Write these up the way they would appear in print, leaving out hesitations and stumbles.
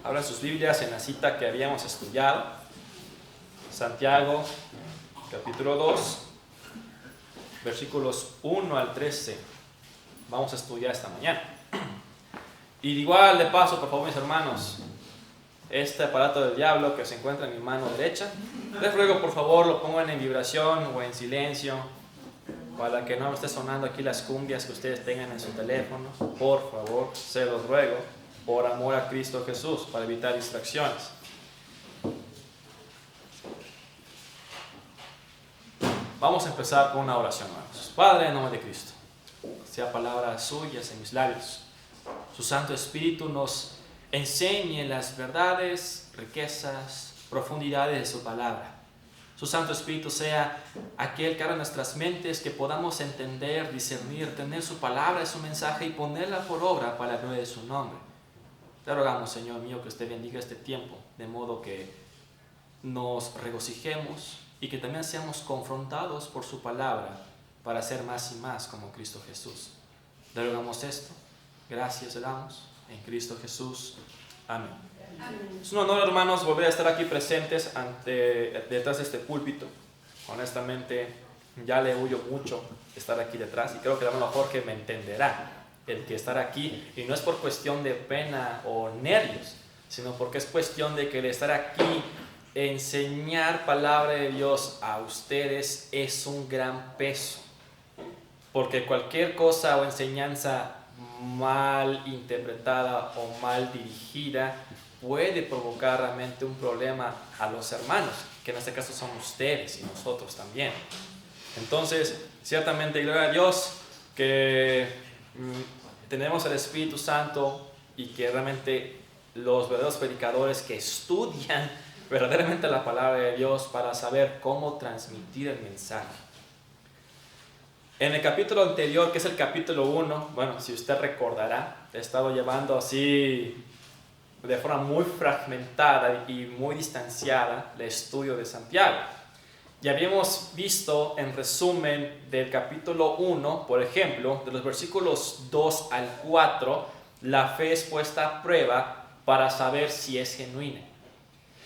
Abran sus Biblias en la cita que habíamos estudiado. Santiago, capítulo 2, versículos 1 al 13. Vamos a estudiar esta mañana. Y igual de paso, por favor, mis hermanos, este aparato del diablo que se encuentra en mi mano derecha, les ruego por favor lo pongan en vibración o en silencio, para que no me esté sonando aquí las cumbias que ustedes tengan en su teléfono. Por favor, se los ruego, por amor a Cristo Jesús, para evitar distracciones. Vamos a empezar con una oración, hermanos. Padre, en nombre de Cristo, sea palabras suyas en mis labios. Su Santo Espíritu nos enseñe las verdades, riquezas, profundidades de su palabra. Su Santo Espíritu sea aquel que abra nuestras mentes, que podamos entender, discernir, tener su palabra, su mensaje y ponerla por obra para la gloria de su nombre. Te rogamos, Señor mío, que usted bendiga este tiempo, de modo que nos regocijemos y que también seamos confrontados por su palabra para ser más y más como Cristo Jesús. Te rogamos esto. Gracias le damos en Cristo Jesús. Amén. Es un honor, hermanos, volver a estar aquí presentes detrás de este púlpito. Honestamente, ya le huyo mucho estar aquí detrás y creo que el hermano Jorge me entenderá el que estar aquí, y no es por cuestión de pena o nervios, sino porque es cuestión de que el estar aquí, enseñar palabra de Dios a ustedes es un gran peso, porque cualquier cosa o enseñanza mal interpretada o mal dirigida puede provocar realmente un problema a los hermanos, que en este caso son ustedes y nosotros también. Entonces, ciertamente, gloria a Dios que tenemos el Espíritu Santo y que realmente los verdaderos predicadores que estudian verdaderamente la palabra de Dios para saber cómo transmitir el mensaje. En el capítulo anterior, que es el capítulo 1, bueno, si usted recordará, he estado llevando así de forma muy fragmentada y muy distanciada el estudio de Santiago. Y habíamos visto en resumen del capítulo 1, por ejemplo, de los versículos 2 al 4, la fe es puesta a prueba para saber si es genuina.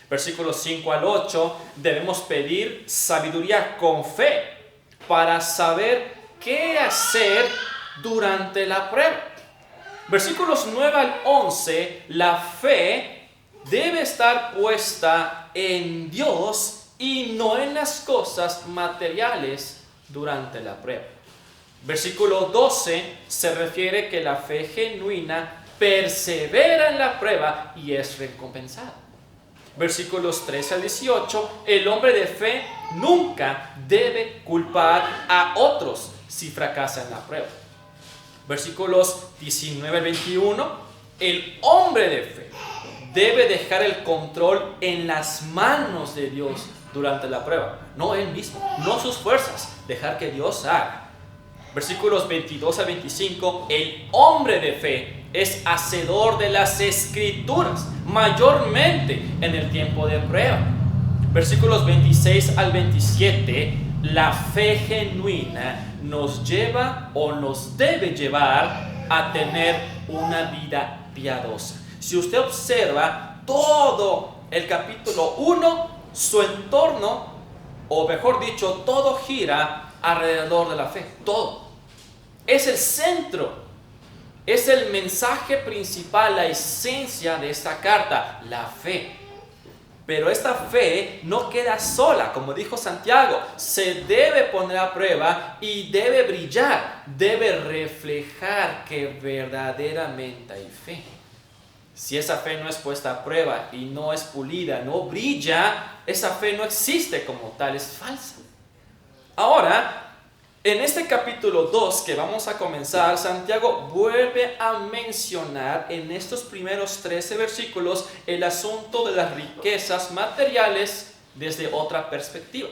Versículos 5 al 8, debemos pedir sabiduría con fe para saber qué hacer durante la prueba. Versículos 9 al 11, la fe debe estar puesta en Dios y no en las cosas materiales durante la prueba. Versículo 12 se refiere que la fe genuina persevera en la prueba y es recompensada. Versículos 13 al 18, el hombre de fe nunca debe culpar a otros si fracasa en la prueba. Versículos 19 al 21, el hombre de fe debe dejar el control en las manos de Dios durante la prueba. No él mismo, no sus fuerzas, dejar que Dios haga. Versículos 22 al 25, el hombre de fe es hacedor de las Escrituras, mayormente en el tiempo de prueba. Versículos 26 al 27, la fe genuina nos lleva o nos debe llevar a tener una vida piadosa. Si usted observa todo el capítulo 1, su entorno, o mejor dicho, todo gira alrededor de la fe. Todo. Es el centro, es el mensaje principal, la esencia de esta carta, la fe. Pero esta fe no queda sola, como dijo Santiago, se debe poner a prueba y debe brillar, debe reflejar que verdaderamente hay fe. Si esa fe no es puesta a prueba y no es pulida, no brilla, esa fe no existe como tal, es falsa. Ahora, en este capítulo 2 que vamos a comenzar, Santiago vuelve a mencionar en estos primeros 13 versículos el asunto de las riquezas materiales desde otra perspectiva.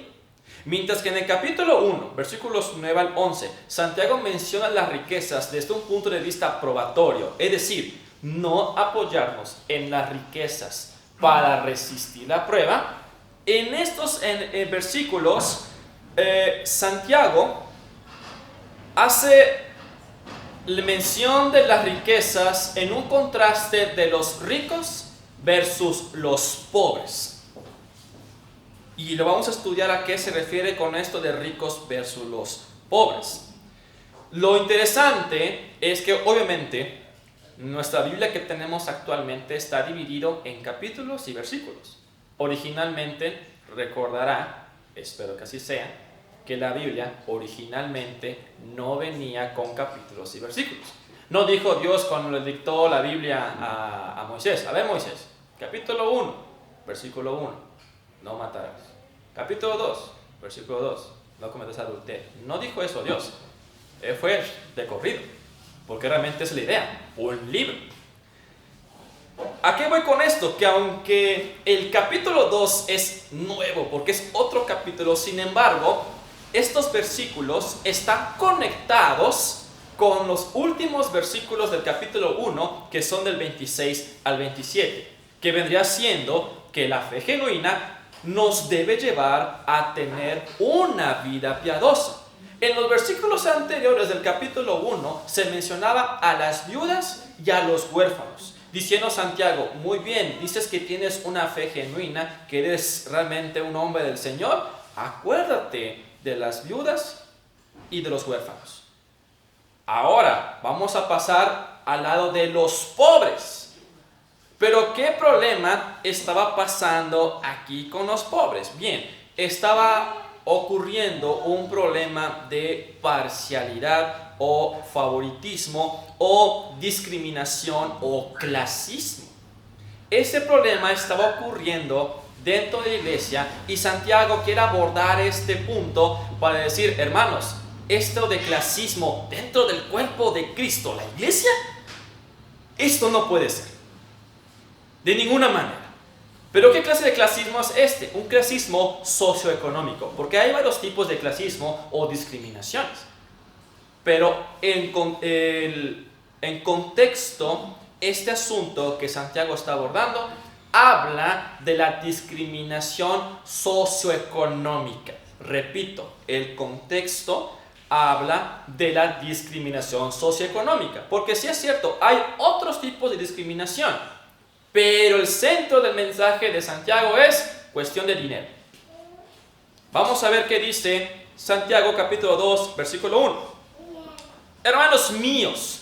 Mientras que en el capítulo 1, versículos 9 al 11, Santiago menciona las riquezas desde un punto de vista probatorio, es decir, no apoyarnos en las riquezas para resistir la prueba. En estos versículos, Santiago hace mención de las riquezas en un contraste de los ricos versus los pobres. Y lo vamos a estudiar a qué se refiere con esto de ricos versus los pobres. Lo interesante es que obviamente nuestra Biblia que tenemos actualmente está dividido en capítulos y versículos. Originalmente, recordará, espero que así sea, que la Biblia originalmente no venía con capítulos y versículos. No dijo Dios cuando le dictó la Biblia a Moisés: a ver, Moisés, capítulo 1, versículo 1, no matarás. Capítulo 2, versículo 2, no cometerás adulterio. No dijo eso Dios. Fue de corrido, porque realmente es la idea, un libro. ¿A qué voy con esto? Que aunque el capítulo 2 es nuevo, porque es otro capítulo, sin embargo, estos versículos están conectados con los últimos versículos del capítulo 1, que son del 26 al 27, que vendría siendo que la fe genuina nos debe llevar a tener una vida piadosa. En los versículos anteriores del capítulo 1 se mencionaba a las viudas y a los huérfanos, diciendo Santiago: muy bien, dices que tienes una fe genuina, que eres realmente un hombre del Señor, acuérdate de las viudas y de los huérfanos. Ahora vamos a pasar al lado de los pobres. Pero ¿qué problema estaba pasando aquí con los pobres? Bien, estaba ocurriendo un problema de parcialidad o favoritismo o discriminación o clasismo. Ese problema estaba ocurriendo dentro de la iglesia y Santiago quiere abordar este punto para decir: hermanos, esto de clasismo dentro del cuerpo de Cristo, la iglesia, esto no puede ser de ninguna manera. ¿Pero qué clase de clasismo es este? Un clasismo socioeconómico, porque hay varios tipos de clasismo o discriminaciones. Pero en contexto, este asunto que Santiago está abordando habla de la discriminación socioeconómica. Repito, el contexto habla de la discriminación socioeconómica, porque sí es cierto, hay otros tipos de discriminación, pero el centro del mensaje de Santiago es cuestión de dinero. Vamos a ver qué dice Santiago capítulo 2, versículo 1. Hermanos míos,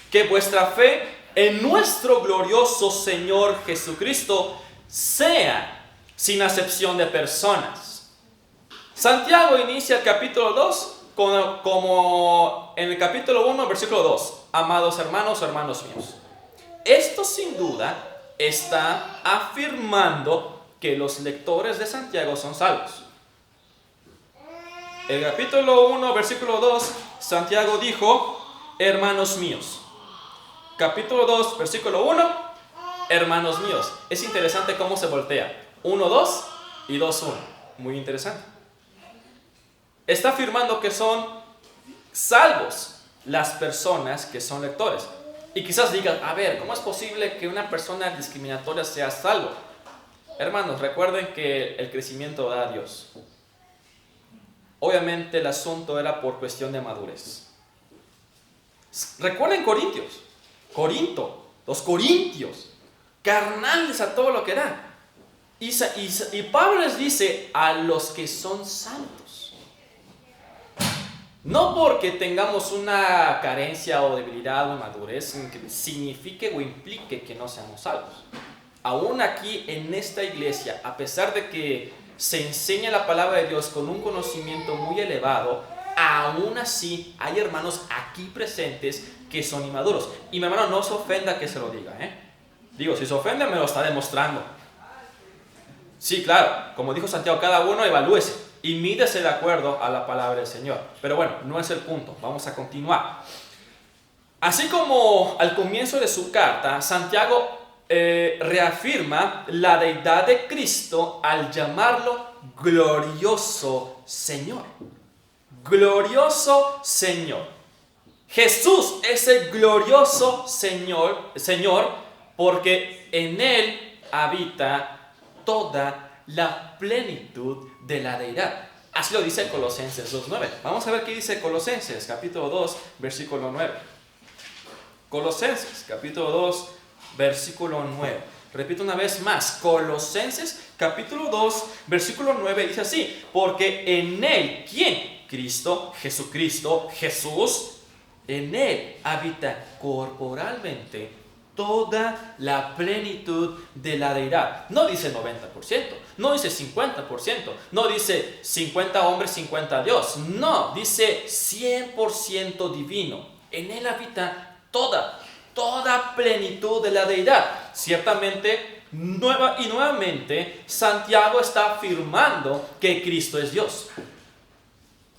que vuestra fe en nuestro glorioso Señor Jesucristo sea sin acepción de personas. Santiago inicia el capítulo 2 como en el capítulo 1, versículo 2. Amados hermanos, hermanos míos. Esto sin duda está afirmando que los lectores de Santiago son salvos. El capítulo 1, versículo 2, Santiago dijo: hermanos míos. Capítulo 2, versículo 1, hermanos míos. Es interesante cómo se voltea. 1, 2 y 2, 1. Muy interesante. Está afirmando que son salvos las personas que son lectores. Y quizás digan: a ver, ¿cómo es posible que una persona discriminatoria sea salvo? Hermanos, recuerden que el crecimiento da a Dios. Obviamente el asunto era por cuestión de madurez. Recuerden Corinto, los corintios, carnales a todo lo que da. Y Pablo les dice: a los que son santos. No porque tengamos una carencia o debilidad o inmadurez que signifique o implique que no seamos salvos. Aún aquí en esta iglesia, a pesar de que se enseña la palabra de Dios con un conocimiento muy elevado, aún así hay hermanos aquí presentes que son inmaduros. Y mi hermano, no se ofenda que se lo diga, Digo, si se ofende me lo está demostrando. Sí, claro, como dijo Santiago, cada uno evalúese y mídese de acuerdo a la palabra del Señor. Pero bueno, no es el punto, vamos a continuar. Así como al comienzo de su carta, Santiago reafirma la deidad de Cristo al llamarlo glorioso Señor. Glorioso Señor. Jesús es el glorioso Señor porque en Él habita toda la plenitud de la deidad. Así lo dice Colosenses 2:9. Vamos a ver qué dice Colosenses capítulo 2, versículo 9. Colosenses capítulo 2, versículo 9. Repito una vez más, Colosenses capítulo 2, versículo 9 dice así: porque en Él, ¿quién? Cristo, Jesucristo, Jesús, en Él habita corporalmente toda la plenitud de la deidad. No dice 90%, no dice 50%, no dice 50 hombres, 50 Dios. No, dice 100% divino. En Él habita toda plenitud de la deidad. Ciertamente, nuevamente, Santiago está afirmando que Cristo es Dios.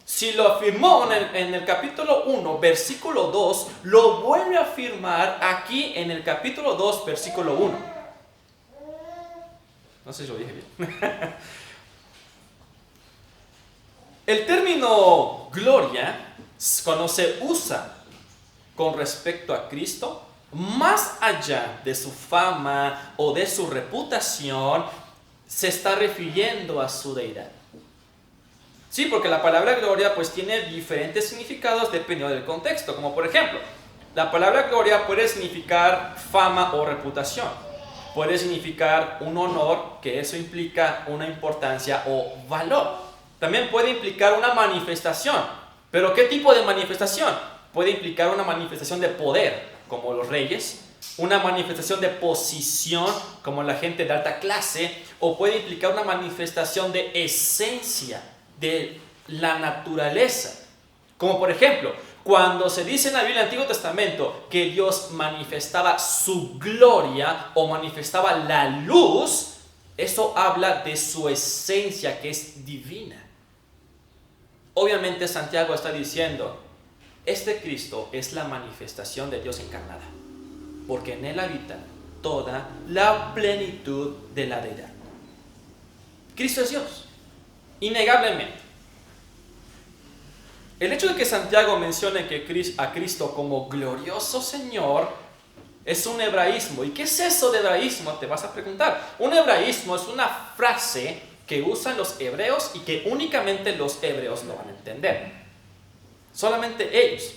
Si lo afirmó en el capítulo 1, versículo 2, lo vuelve a afirmar aquí en el capítulo 2, versículo 1. No sé si lo dije bien. El término gloria, cuando se usa con respecto a Cristo, más allá de su fama o de su reputación, se está refiriendo a su deidad. Sí, porque la palabra gloria pues tiene diferentes significados dependiendo del contexto. Como por ejemplo, la palabra gloria puede significar fama o reputación. Puede significar un honor, que eso implica una importancia o valor. También puede implicar una manifestación. ¿Pero qué tipo de manifestación? Puede implicar una manifestación de poder, como los reyes. Una manifestación de posición, como la gente de alta clase. O puede implicar una manifestación de esencia, de la naturaleza. Como por ejemplo, cuando se dice en la Biblia del Antiguo Testamento que Dios manifestaba su gloria o manifestaba la luz, eso habla de su esencia, que es divina. Obviamente Santiago está diciendo, este Cristo es la manifestación de Dios encarnada, porque en Él habita toda la plenitud de la deidad. Cristo es Dios, innegablemente. El hecho de que Santiago mencione a Cristo como glorioso Señor es un hebraísmo. ¿Y qué es eso de hebraísmo? Te vas a preguntar. Un hebraísmo es una frase que usan los hebreos y que únicamente los hebreos lo van a entender. Solamente ellos.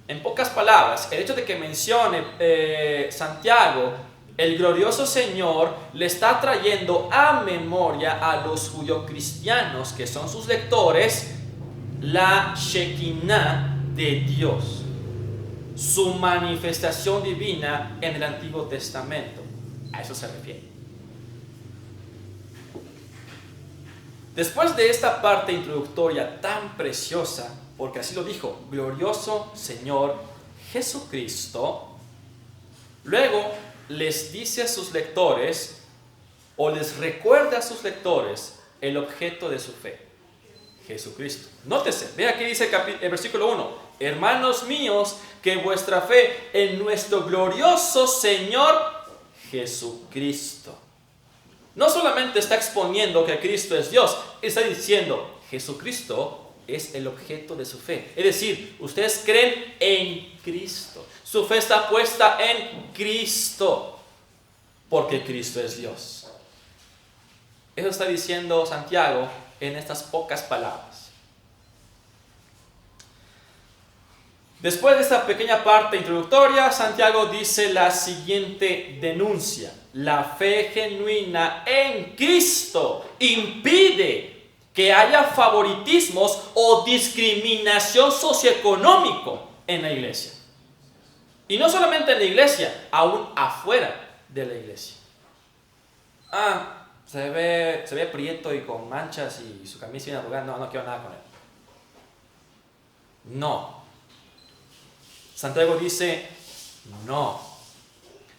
En pocas palabras, el hecho de que mencione Santiago el glorioso Señor le está trayendo a memoria a los judeocristianos, que son sus lectores, la Shekinah de Dios, su manifestación divina en el Antiguo Testamento. A eso se refiere. Después de esta parte introductoria tan preciosa, porque así lo dijo, glorioso Señor Jesucristo, luego les dice a sus lectores, o les recuerda a sus lectores, el objeto de su fe, Jesucristo. Nótese, vea que dice el versículo 1, hermanos míos, que vuestra fe en nuestro glorioso Señor Jesucristo. No solamente está exponiendo que Cristo es Dios, está diciendo, Jesucristo es el objeto de su fe. Es decir, ustedes creen en Cristo. Su fe está puesta en Cristo, porque Cristo es Dios. Eso está diciendo Santiago en estas pocas palabras. Después de esta pequeña parte introductoria, Santiago dice la siguiente denuncia. La fe genuina en Cristo impide que haya favoritismos o discriminación socioeconómica en la iglesia. Y no solamente en la iglesia, aún afuera de la iglesia. Se ve prieto y con manchas y su camisa viene arrugada. No quiero nada con él. No. Santiago dice, no.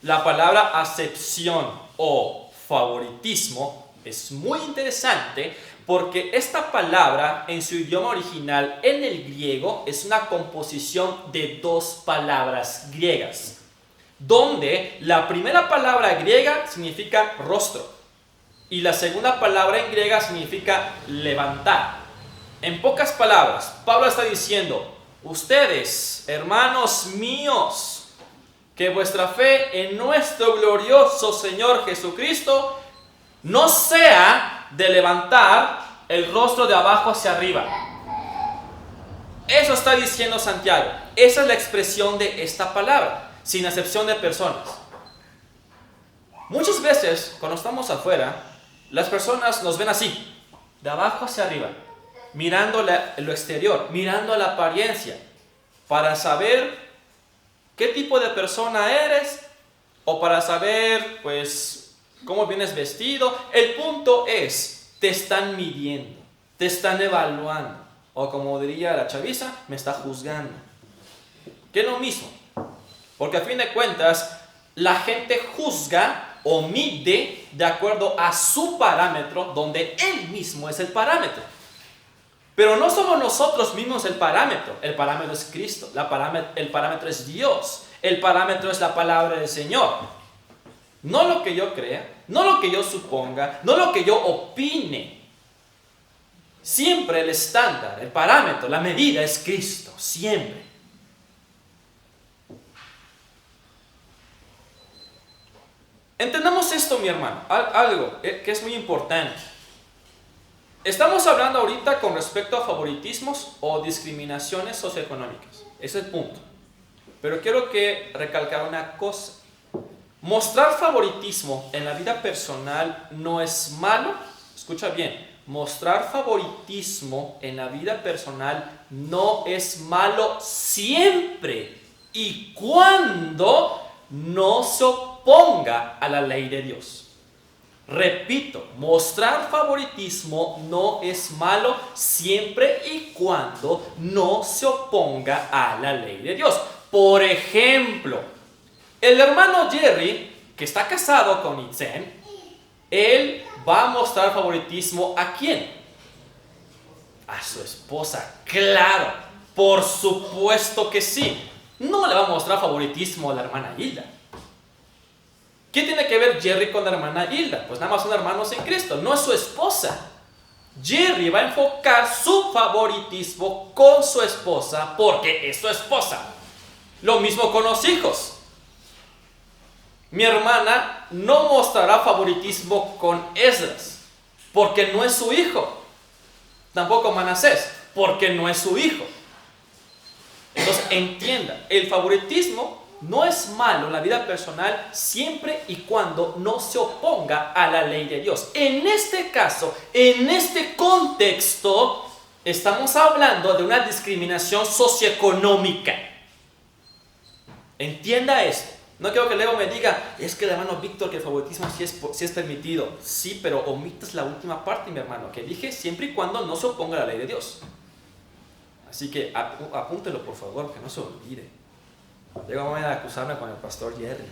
La palabra acepción o favoritismo es muy interesante porque esta palabra en su idioma original, en el griego, es una composición de dos palabras griegas, donde la primera palabra griega significa rostro y la segunda palabra en griega significa levantar. En pocas palabras, Pablo está diciendo, ustedes, hermanos míos, que vuestra fe en nuestro glorioso Señor Jesucristo no sea de levantar el rostro de abajo hacia arriba. Eso está diciendo Santiago. Esa es la expresión de esta palabra, sin acepción de personas. Muchas veces, cuando estamos afuera, las personas nos ven así, de abajo hacia arriba, mirando lo exterior, mirando la apariencia, para saber qué tipo de persona eres o para saber, pues, cómo vienes vestido. El punto es, te están midiendo, te están evaluando, o como diría la chaviza, me está juzgando. Que es lo mismo, porque a fin de cuentas, la gente juzga o mide de acuerdo a su parámetro, donde él mismo es el parámetro. Pero no somos nosotros mismos el parámetro es Cristo, el parámetro es Dios, el parámetro es la palabra del Señor. No lo que yo crea, no lo que yo suponga, no lo que yo opine. Siempre el estándar, el parámetro, la medida es Cristo, siempre. Entendamos esto, mi hermano, algo que es muy importante. Estamos hablando ahorita con respecto a favoritismos o discriminaciones socioeconómicas. Ese es el punto. Pero quiero recalcar una cosa. Mostrar favoritismo en la vida personal no es malo. Escucha bien. Mostrar favoritismo en la vida personal no es malo siempre y cuando no se oponga a la ley de Dios. Repito, mostrar favoritismo no es malo siempre y cuando no se oponga a la ley de Dios. Por ejemplo, el hermano Jerry, que está casado con Itzen, él va a mostrar favoritismo ¿a quién? A su esposa, claro, por supuesto que sí. No le va a mostrar favoritismo a la hermana Hilda. ¿Qué tiene que ver Jerry con la hermana Hilda? Pues nada más son hermanos en Cristo, no es su esposa. Jerry va a enfocar su favoritismo con su esposa porque es su esposa. Lo mismo con los hijos. Mi hermana no mostrará favoritismo con Esdras porque no es su hijo. Tampoco Manasés porque no es su hijo. Entonces entienda, el favoritismo no es malo en la vida personal siempre y cuando no se oponga a la ley de Dios. En este caso, en este contexto, estamos hablando de una discriminación socioeconómica. Entienda esto. No quiero que luego me diga, es que el hermano Víctor, que el favoritismo sí es permitido. Sí, pero omitas la última parte, mi hermano, que dije siempre y cuando no se oponga a la ley de Dios. Así que apúntelo, por favor, que no se olvide. Luego van a acusarme con el pastor Jerry.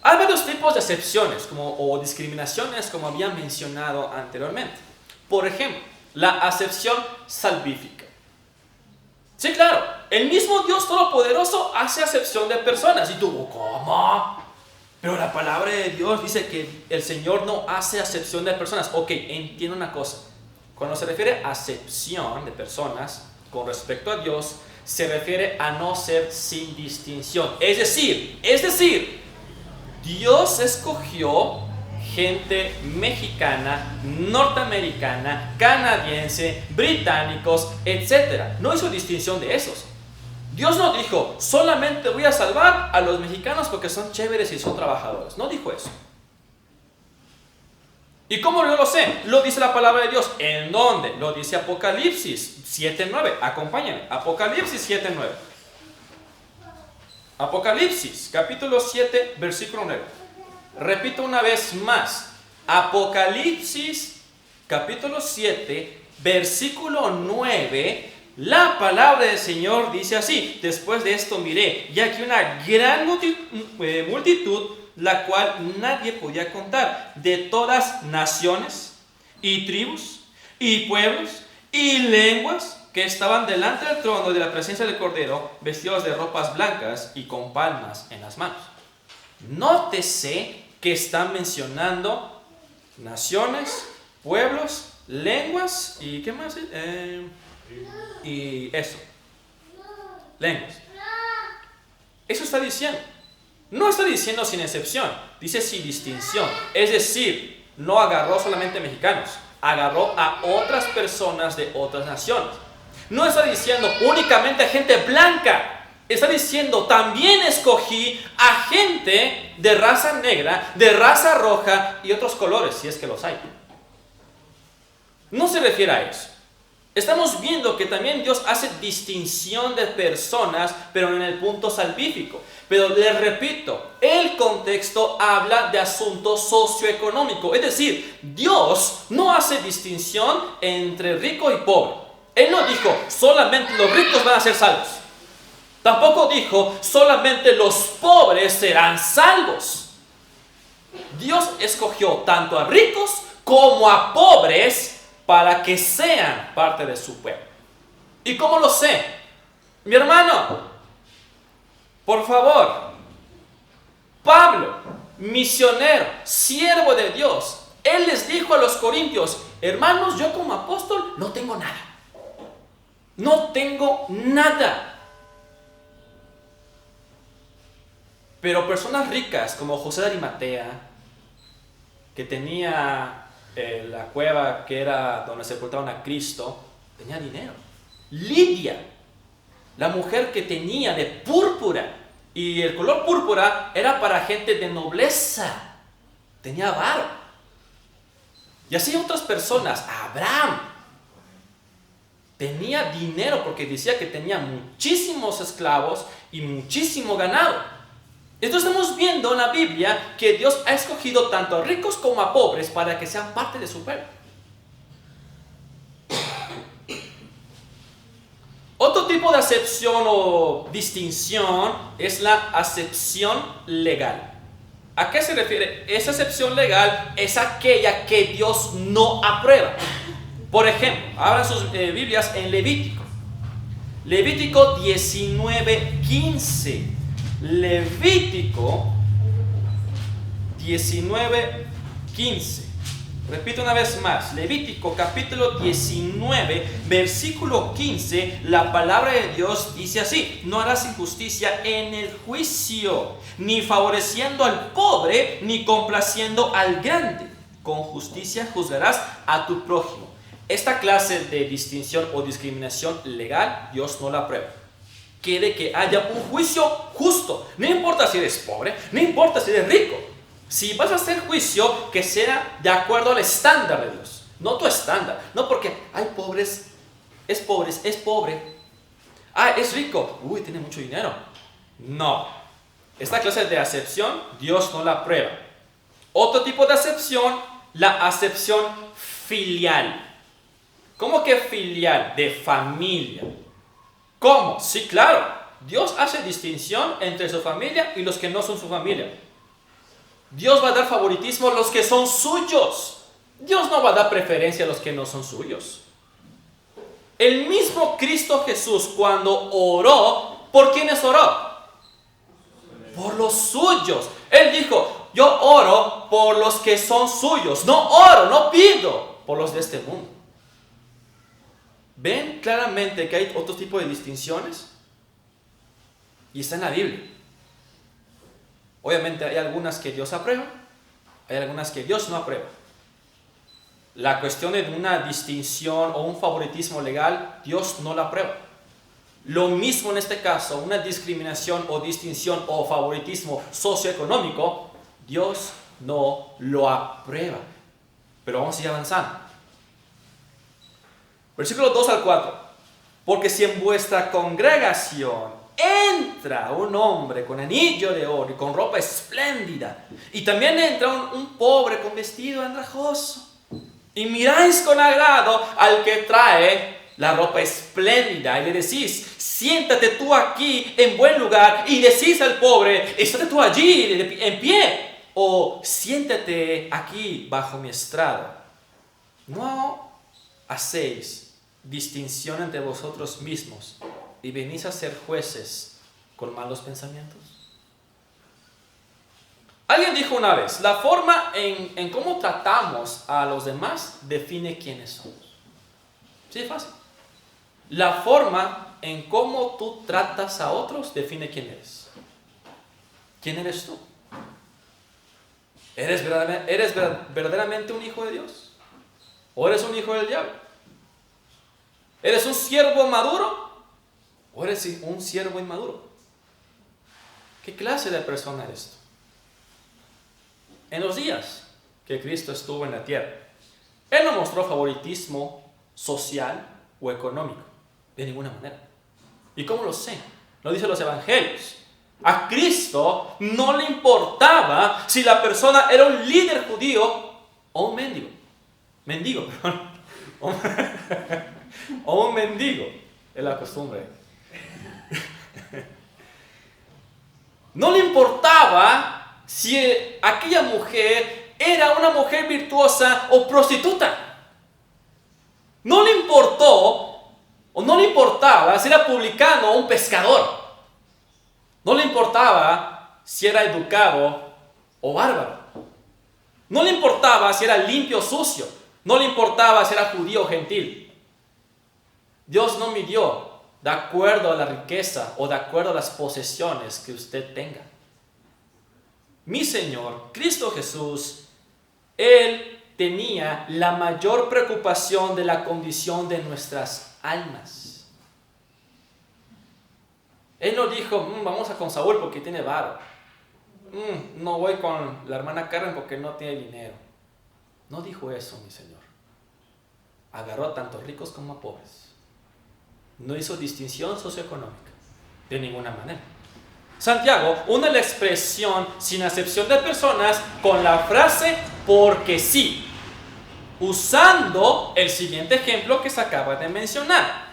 Hay varios tipos de excepciones o discriminaciones, como había mencionado anteriormente. Por ejemplo, la acepción salvífica. Sí, claro, el mismo Dios Todopoderoso hace acepción de personas. Y tú, ¿cómo? Pero la palabra de Dios dice que el Señor no hace acepción de personas. Ok, entiendo una cosa. Cuando se refiere a acepción de personas con respecto a Dios, se refiere a no ser sin distinción. Es decir, Dios escogió gente mexicana, norteamericana, canadiense, británicos, etc. No hizo distinción de esos. Dios no dijo, solamente voy a salvar a los mexicanos porque son chéveres y son trabajadores. No dijo eso. ¿Y cómo yo lo sé? Lo dice la palabra de Dios. ¿En dónde? Lo dice Apocalipsis 7:9. Acompáñame. Apocalipsis 7:9. Apocalipsis, capítulo 7, versículo 9. Repito una vez más. Apocalipsis, capítulo 7, versículo 9. La palabra del Señor dice así: después de esto miré, y aquí una gran multitud, la cual nadie podía contar, de todas naciones y tribus y pueblos y lenguas, que estaban delante del trono de la presencia del Cordero, vestidos de ropas blancas y con palmas en las manos. Nótese que están mencionando naciones, pueblos, lenguas y ¿qué más? Y eso, lenguas. Eso está diciendo. No está diciendo sin excepción, dice sin distinción. Es decir, no agarró solamente mexicanos, agarró a otras personas de otras naciones. No está diciendo únicamente gente blanca, está diciendo, también escogí a gente de raza negra, de raza roja y otros colores, si es que los hay. No se refiere a eso. Estamos viendo que también Dios hace distinción de personas, pero en el punto salvífico. Pero les repito, el contexto habla de asunto socioeconómico. Es decir, Dios no hace distinción entre rico y pobre. Él no dijo, solamente los ricos van a ser salvos. Tampoco dijo, solamente los pobres serán salvos. Dios escogió tanto a ricos como a pobres para que sean parte de su pueblo. ¿Y cómo lo sé? Mi hermano, por favor, Pablo, misionero, siervo de Dios, él les dijo a los corintios, hermanos, yo como apóstol no tengo nada. No tengo nada. Pero personas ricas como José de Arimatea, que tenía la cueva que era donde sepultaron a Cristo, tenía dinero. Lidia, la mujer que tenía de púrpura, y el color púrpura era para gente de nobleza, tenía varo. Y así otras personas. Abraham tenía dinero porque decía que tenía muchísimos esclavos y muchísimo ganado. Entonces estamos viendo en la Biblia que Dios ha escogido tanto a ricos como a pobres para que sean parte de su pueblo. Otro tipo de acepción o distinción es la acepción legal. ¿A qué se refiere? Esa acepción legal es aquella que Dios no aprueba. Por ejemplo, abran sus Biblias en Levítico. Levítico 19:15. Levítico 19:15. Repito una vez más, Levítico capítulo 19, versículo 15, la palabra de Dios dice así: no harás injusticia en el juicio, ni favoreciendo al pobre, ni complaciendo al grande. Con justicia juzgarás a tu prójimo. Esta clase de distinción o discriminación legal, Dios no la aprueba. Quiere que haya un juicio justo. No importa si eres pobre, no importa si eres rico. Si vas a hacer juicio, que sea de acuerdo al estándar de Dios, no tu estándar. No porque hay pobres, es pobre. Ah, es rico, tiene mucho dinero. No. Esta clase de acepción, Dios no la aprueba. Otro tipo de acepción, la acepción filial. ¿Cómo que filial? De familia. ¿Cómo? Sí, claro. Dios hace distinción entre su familia y los que no son su familia. Dios va a dar favoritismo a los que son suyos. Dios no va a dar preferencia a los que no son suyos. El mismo Cristo Jesús, cuando oró, ¿por quiénes oró? Por los suyos. Él dijo, yo oro por los que son suyos. No pido por los de este mundo. ¿Ven claramente que hay otro tipo de distinciones? Y está en la Biblia. Obviamente hay algunas que Dios aprueba, hay algunas que Dios no aprueba. La cuestión de una distinción o un favoritismo legal, Dios no la aprueba. Lo mismo en este caso, una discriminación o distinción o favoritismo socioeconómico, Dios no lo aprueba. Pero vamos a ir avanzando. Versículos 2 al 4. Porque si en vuestra congregación entra un hombre con anillo de oro y con ropa espléndida, y también entra un pobre con vestido andrajoso, y miráis con agrado al que trae la ropa espléndida, y le decís, siéntate tú aquí en buen lugar, y decís al pobre, estate tú allí en pie, o siéntate aquí bajo mi estrado. No hacéis distinción entre vosotros mismos y venís a ser jueces con malos pensamientos. Alguien dijo una vez, la forma en cómo tratamos a los demás define quiénes somos. Sí, fácil. La forma en cómo tú tratas a otros define quién eres. ¿Quién eres tú? ¿Eres verdaderamente un hijo de Dios? ¿O eres un hijo del diablo? ¿Eres un siervo maduro o eres un siervo inmaduro? ¿Qué clase de persona eres tú? En los días que Cristo estuvo en la tierra, Él no mostró favoritismo social o económico, de ninguna manera. ¿Y cómo lo sé? Lo dicen los evangelios. A Cristo no le importaba si la persona era un líder judío o un mendigo. O un mendigo, es la costumbre. No le importaba si aquella mujer era una mujer virtuosa o prostituta. No le importó, o no le importaba si era publicano o un pescador. No le importaba si era educado o bárbaro. No le importaba si era limpio o sucio. No le importaba si era judío o gentil. Dios no midió de acuerdo a la riqueza o de acuerdo a las posesiones que usted tenga. Mi Señor, Cristo Jesús, Él tenía la mayor preocupación de la condición de nuestras almas. Él no dijo, vamos a con Saúl porque tiene varo. No voy con la hermana Carmen porque no tiene dinero. No dijo eso, mi Señor. Agarró a tanto ricos como a pobres. No hizo distinción socioeconómica, de ninguna manera. Santiago une la expresión sin acepción de personas con la frase porque sí, usando el siguiente ejemplo que se acaba de mencionar.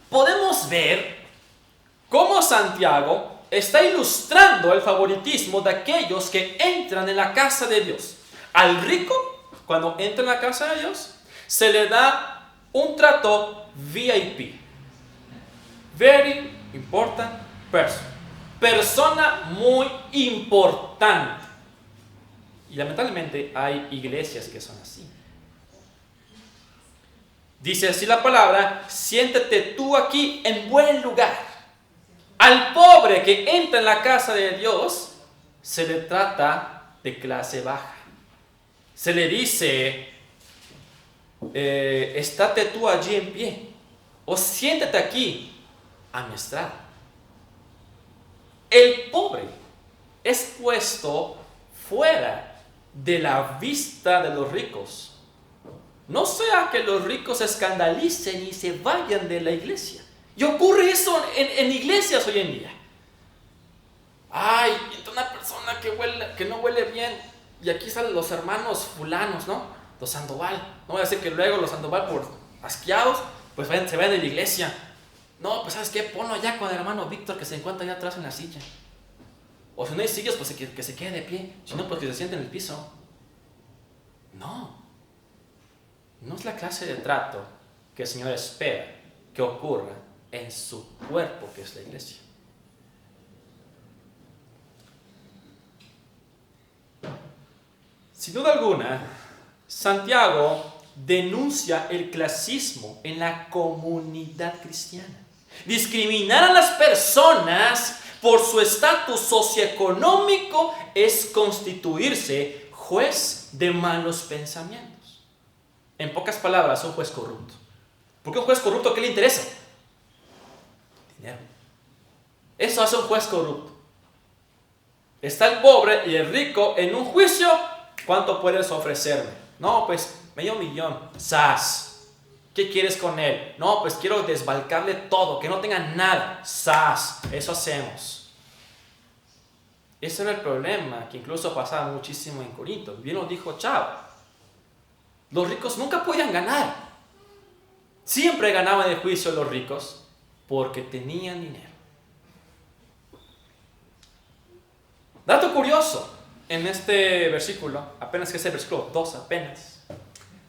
Podemos ver cómo Santiago está ilustrando el favoritismo de aquellos que entran en la casa de Dios. Al rico, cuando entra en la casa de Dios, se le da un trato VIP. Very important person. Persona muy importante. Y lamentablemente hay iglesias que son así. Dice así la palabra, siéntate tú aquí en buen lugar. Al pobre que entra en la casa de Dios, se le trata de clase baja. Se le dice, estate tú allí en pie, o siéntate aquí a mi estrado. El pobre es puesto fuera de la vista de los ricos. No sea que los ricos se escandalicen y se vayan de la iglesia. Y ocurre eso en iglesias hoy en día. Ay, una persona que no huele bien. Y aquí salen los hermanos fulanos, ¿no? Los Sandoval. No voy a decir que luego los Sandoval, por asqueados, pues se vayan de la iglesia. No, pues ¿sabes qué? Ponlo allá con el hermano Víctor que se encuentra allá atrás en la silla. O si no hay sillas, pues que se quede de pie. Si no, pues que se siente en el piso. No es la clase de trato que el Señor espera que ocurra en su cuerpo, que es la iglesia. Sin duda alguna, Santiago denuncia el clasismo en la comunidad cristiana. Discriminar a las personas por su estatus socioeconómico es constituirse juez de malos pensamientos. En pocas palabras, un juez corrupto. ¿Por qué un juez corrupto? ¿Qué le interesa? Dinero. Eso hace un juez corrupto. Está el pobre y el rico en un juicio. ¿Cuánto puedes ofrecerme? No, pues $500,000. ¡Sas! ¿Qué quieres con él? No, pues quiero desbalcarle todo, que no tenga nada. ¡Sas! Eso hacemos. Ese era el problema que incluso pasaba muchísimo en Corinto. Bien lo dijo Chava. Los ricos nunca podían ganar. Siempre ganaban el juicio los ricos porque tenían dinero. Dato curioso en este versículo, apenas que es el versículo 2 apenas.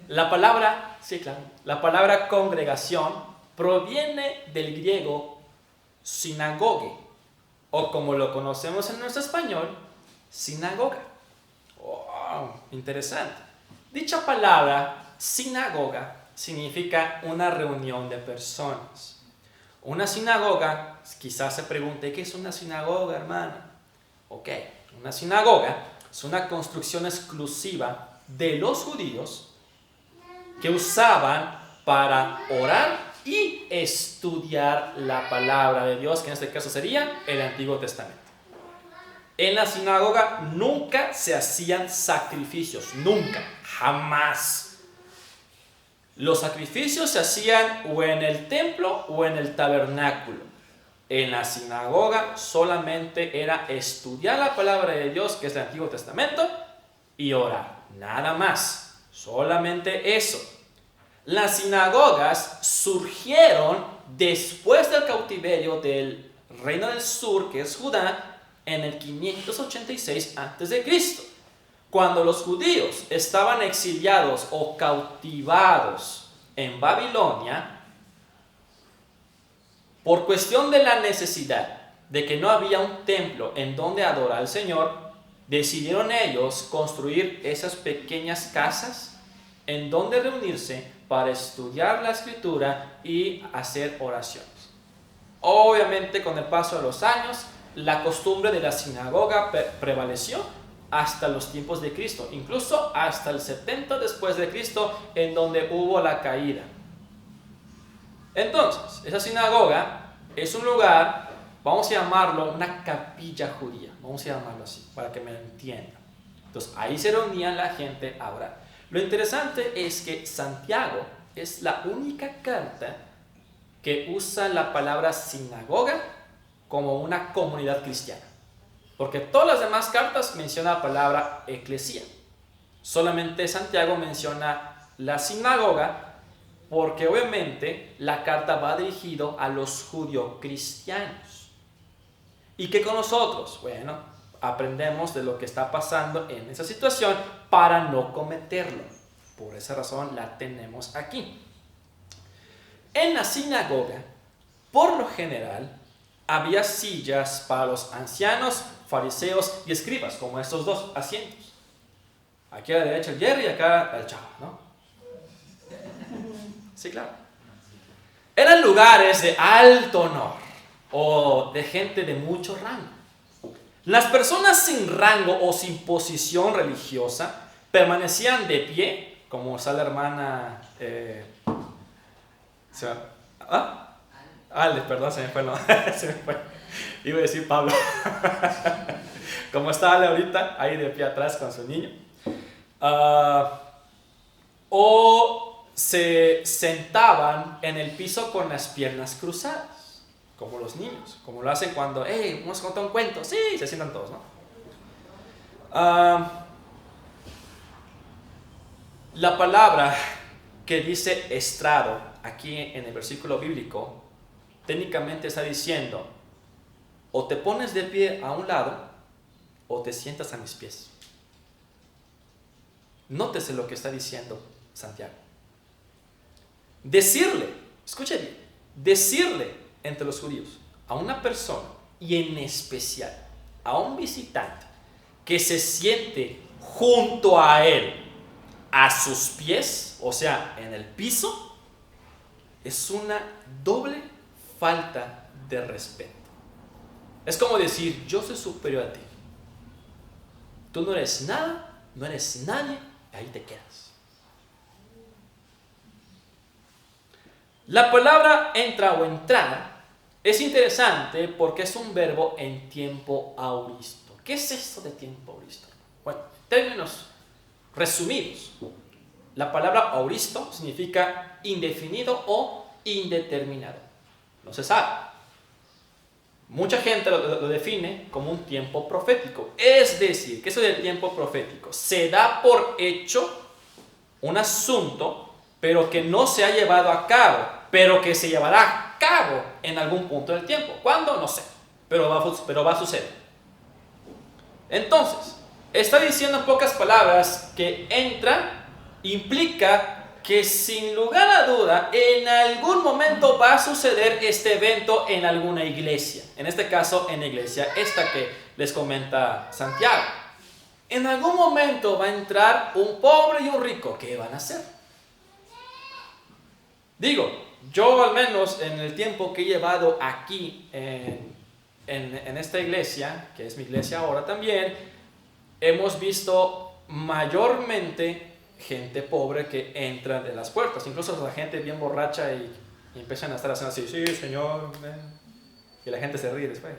La palabra congregación proviene del griego sinagoge, o como lo conocemos en nuestro español, sinagoga. Wow, interesante. Dicha palabra, sinagoga, significa una reunión de personas. Una sinagoga, quizás se pregunte, ¿qué es una sinagoga, hermana? Ok, una sinagoga es una construcción exclusiva de los judíos que usaban para orar y estudiar la palabra de Dios, que en este caso sería el Antiguo Testamento. En la sinagoga nunca se hacían sacrificios, nunca, jamás. Los sacrificios se hacían o en el templo o en el tabernáculo. En la sinagoga solamente era estudiar la palabra de Dios, que es el Antiguo Testamento, y orar, nada más, solamente eso. Las sinagogas surgieron después del cautiverio del reino del sur, que es Judá, en el 586 a.C., cuando los judíos estaban exiliados o cautivados en Babilonia. Por cuestión de la necesidad de que no había un templo en donde adorar al Señor, decidieron ellos construir esas pequeñas casas en donde reunirse para estudiar la Escritura y hacer oraciones. Obviamente, con el paso de los años, la costumbre de la sinagoga prevaleció hasta los tiempos de Cristo, incluso hasta el 70 después de Cristo, en donde hubo la caída. Entonces, esa sinagoga es un lugar, vamos a llamarlo una capilla judía, vamos a llamarlo así, para que me entiendan. Entonces, ahí se reunía la gente a orar. Lo interesante es que Santiago es la única carta que usa la palabra sinagoga como una comunidad cristiana, porque todas las demás cartas mencionan la palabra eclesía. Solamente Santiago menciona la sinagoga, porque obviamente la carta va dirigido a los judio-cristianos. ¿Y qué con nosotros? Bueno, aprendemos de lo que está pasando en esa situación para no cometerlo. Por esa razón la tenemos aquí. En la sinagoga, por lo general, había sillas para los ancianos, fariseos y escribas, como estos dos asientos. Aquí a la derecha el Jerry y acá el chavo, ¿no? Sí, claro. Eran lugares de alto honor o de gente de mucho rango. Las personas sin rango o sin posición religiosa permanecían de pie, como está la hermana... Ale, perdón, se me fue, no, se me fue. Iba a decir Pablo. Como está Ale ahorita, ahí de pie atrás con su niño. O se sentaban en el piso con las piernas cruzadas, como los niños, como lo hacen cuando, vamos a contar un cuento. Sí, se sientan todos, ¿no? La palabra que dice estrado aquí en el versículo bíblico técnicamente está diciendo: o te pones de pie a un lado o te sientas a mis pies. Nótese lo que está diciendo Santiago. Escuche bien, decirle entre los judíos a una persona, y en especial a un visitante, que se siente junto a él, a sus pies, o sea, en el piso, es una doble falta de respeto. Es como decir: yo soy superior a ti, tú no eres nada, no eres nadie, y ahí te quedas. La palabra entra o entrar es interesante porque es un verbo en tiempo auristo. ¿Qué es esto de tiempo auristo? Bueno, términos resumidos, la palabra auristo significa indefinido o indeterminado. No se sabe. Mucha gente lo define como un tiempo profético. Es decir, que eso del tiempo profético se da por hecho un asunto, pero que no se ha llevado a cabo, pero que se llevará a cabo en algún punto del tiempo. ¿Cuándo? No sé, pero va a suceder. Entonces, está diciendo en pocas palabras que entra implica que sin lugar a duda en algún momento va a suceder este evento en alguna iglesia. En este caso, en la iglesia esta que les comenta Santiago. En algún momento va a entrar un pobre y un rico. ¿Qué van a hacer? Digo, yo al menos en el tiempo que he llevado aquí en esta iglesia, que es mi iglesia ahora también, hemos visto mayormente gente pobre que entra de las puertas, incluso la gente bien borracha y Y empiezan a estar haciendo así, sí, señor. Y la gente se ríe después.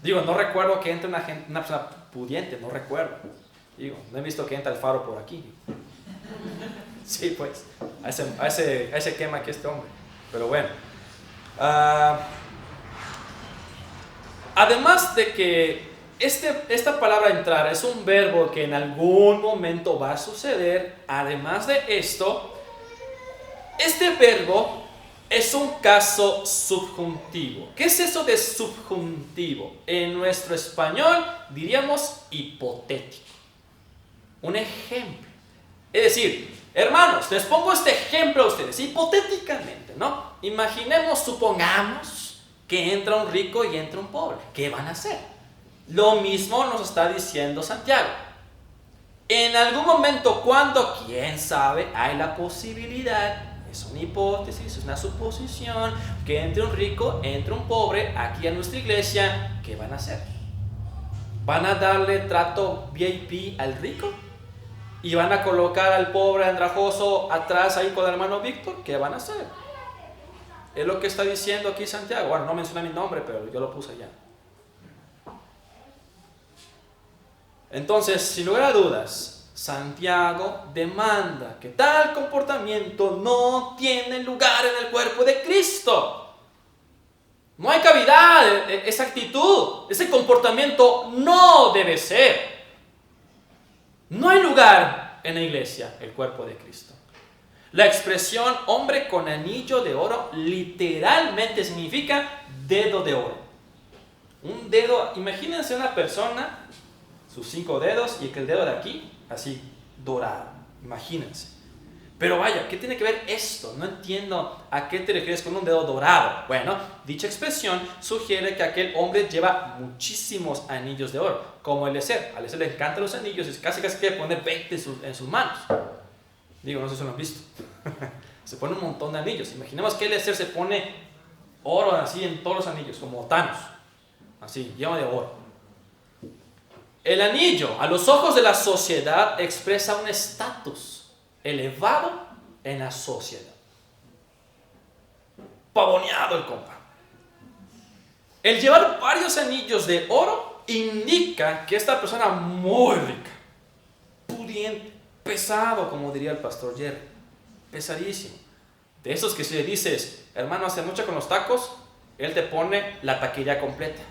Digo, no recuerdo que entre una persona pudiente, no recuerdo. Digo, no he visto que entre el faro por aquí. Sí, pues, a ese quema aquí este hombre. Pero bueno. Además de que esta palabra entrar es un verbo que en algún momento va a suceder, además de esto, este verbo es un caso subjuntivo. ¿Qué es eso de subjuntivo? En nuestro español diríamos hipotético. Un ejemplo. Es decir, hermanos, les pongo este ejemplo a ustedes, hipotéticamente, ¿no? Imaginemos, supongamos que entra un rico y entra un pobre. ¿Qué van a hacer? Lo mismo nos está diciendo Santiago. En algún momento, cuando, quién sabe, hay la posibilidad, es una hipótesis, es una suposición, que entre un rico, entre un pobre, aquí a nuestra iglesia, ¿qué van a hacer? ¿Van a darle trato VIP al rico? ¿Y van a colocar al pobre andrajoso atrás ahí con el hermano Víctor? ¿Qué van a hacer? Es lo que está diciendo aquí Santiago. Bueno, no menciona mi nombre, pero yo lo puse allá. Entonces, sin lugar a dudas, Santiago demanda que tal comportamiento no tiene lugar en el cuerpo de Cristo. No hay cavidad, esa actitud, ese comportamiento no debe ser. No hay lugar en la iglesia, el cuerpo de Cristo. La expresión hombre con anillo de oro literalmente significa dedo de oro. Un dedo, imagínense una persona, sus 5 dedos y el dedo de aquí, así, dorado. Imagínense. Pero vaya, ¿qué tiene que ver esto? No entiendo a qué te refieres con un dedo dorado. Bueno, dicha expresión sugiere que aquel hombre lleva muchísimos anillos de oro, como Eliezer. A Eliezer le encantan los anillos y casi quiere poner 20 en sus manos. Digo, no sé si lo han visto. Se pone un montón de anillos. Imaginemos que Eliezer se pone oro así en todos los anillos, como Thanos. Así, lleno de oro. El anillo, a los ojos de la sociedad, expresa un estatus elevado en la sociedad. Pavoneado el compa. El llevar varios anillos de oro indica que esta persona muy rica, pudiente, pesado, como diría el pastor Jerry, pesadísimo. De esos que si le dices, hermano, hace mucho con los tacos, él te pone la taquería completa.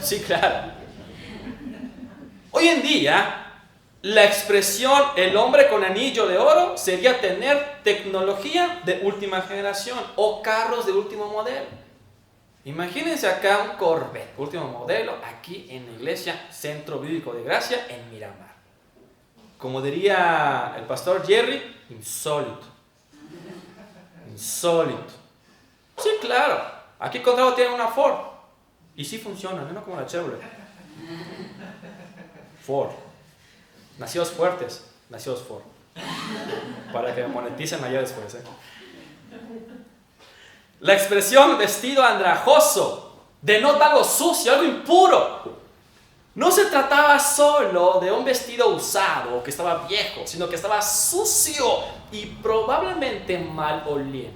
Sí, claro. Hoy en día, la expresión el hombre con anillo de oro sería tener tecnología de última generación o carros de último modelo. Imagínense acá un Corvette, último modelo, aquí en la iglesia Centro Bíblico de Gracia en Miramar. Como diría el pastor Jerry, insólito. Insólito. Sí, claro. Aquí Contrado tiene una Ford. Y sí funciona, no como la Chevrolet. Ford. Nacidos fuertes, nacidos Ford. Para que me moneticen allá después. La expresión vestido andrajoso denota algo sucio, algo impuro. No se trataba solo de un vestido usado o que estaba viejo, sino que estaba sucio y probablemente maloliente.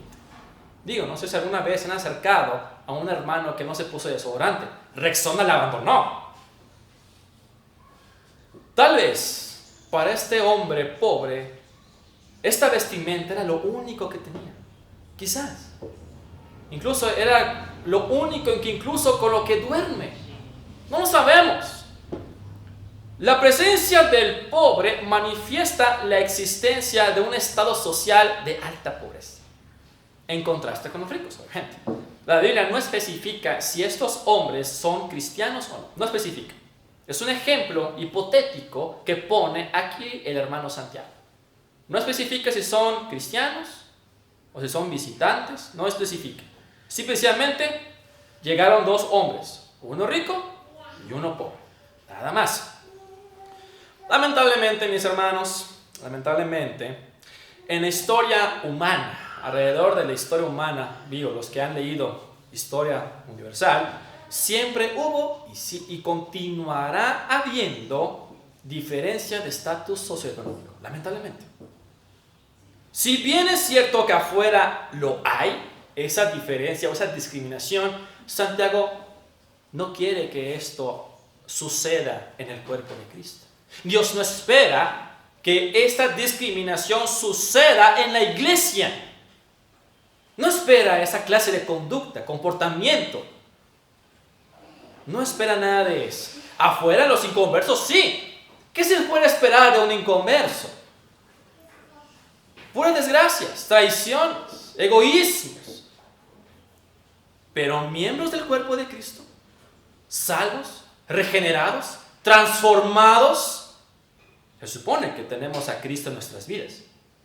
Digo, no sé si alguna vez se han acercado a un hermano que no se puso desodorante. Rexona la abandonó. Tal vez para este hombre pobre, esta vestimenta era lo único que tenía. Quizás. Incluso era lo único en que incluso con lo que duerme. No lo sabemos. La presencia del pobre manifiesta la existencia de un estado social de alta pobreza, en contraste con los ricos, obviamente. La Biblia no especifica si estos hombres son cristianos o no. No especifica. Es un ejemplo hipotético que pone aquí el hermano Santiago. No especifica si son cristianos o si son visitantes. No especifica. Simplemente llegaron 2 hombres, uno rico y uno pobre. Nada más. Lamentablemente, mis hermanos, en la historia humana, alrededor de la historia humana, digo, los que han leído historia universal, siempre hubo y continuará habiendo diferencia de estatus socioeconómico, lamentablemente. Si bien es cierto que afuera lo hay, esa diferencia o esa discriminación, Santiago no quiere que esto suceda en el cuerpo de Cristo. Dios no espera que esta discriminación suceda en la iglesia. No espera esa clase de conducta, comportamiento. No espera nada de eso. Afuera los inconversos sí. ¿Qué se puede esperar de un inconverso? Puras desgracias, traiciones, egoísmos. Pero miembros del cuerpo de Cristo, salvos, regenerados, transformados, se supone que tenemos a Cristo en nuestras vidas.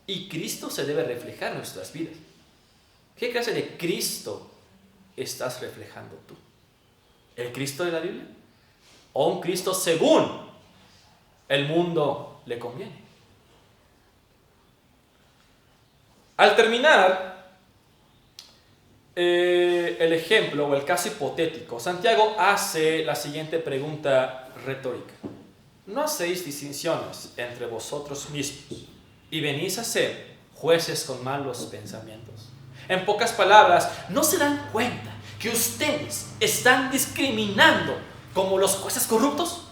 Y Cristo se debe reflejar en nuestras vidas. ¿Qué clase de Cristo estás reflejando tú? ¿El Cristo de la Biblia? ¿O un Cristo según el mundo le conviene? Al terminar el ejemplo o el caso hipotético, Santiago hace la siguiente pregunta retórica. ¿No hacéis distinciones entre vosotros mismos y venís a ser jueces con malos pensamientos? En pocas palabras, ¿no se dan cuenta que ustedes están discriminando como los jueces corruptos?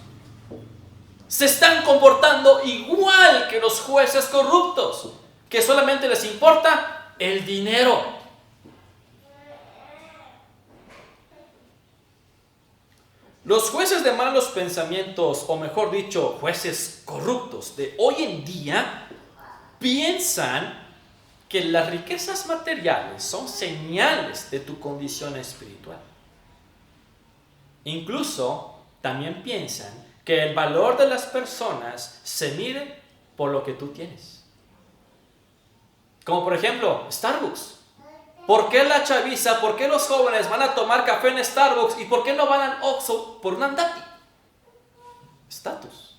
Se están comportando igual que los jueces corruptos, que solamente les importa el dinero. Los jueces de malos pensamientos, o mejor dicho, jueces corruptos de hoy en día, piensan que las riquezas materiales son señales de tu condición espiritual. Incluso también piensan que el valor de las personas se mide por lo que tú tienes. Como por ejemplo, Starbucks. ¿Por qué la chaviza, por qué los jóvenes van a tomar café en Starbucks y por qué no van al Oxxo por un andati? Estatus.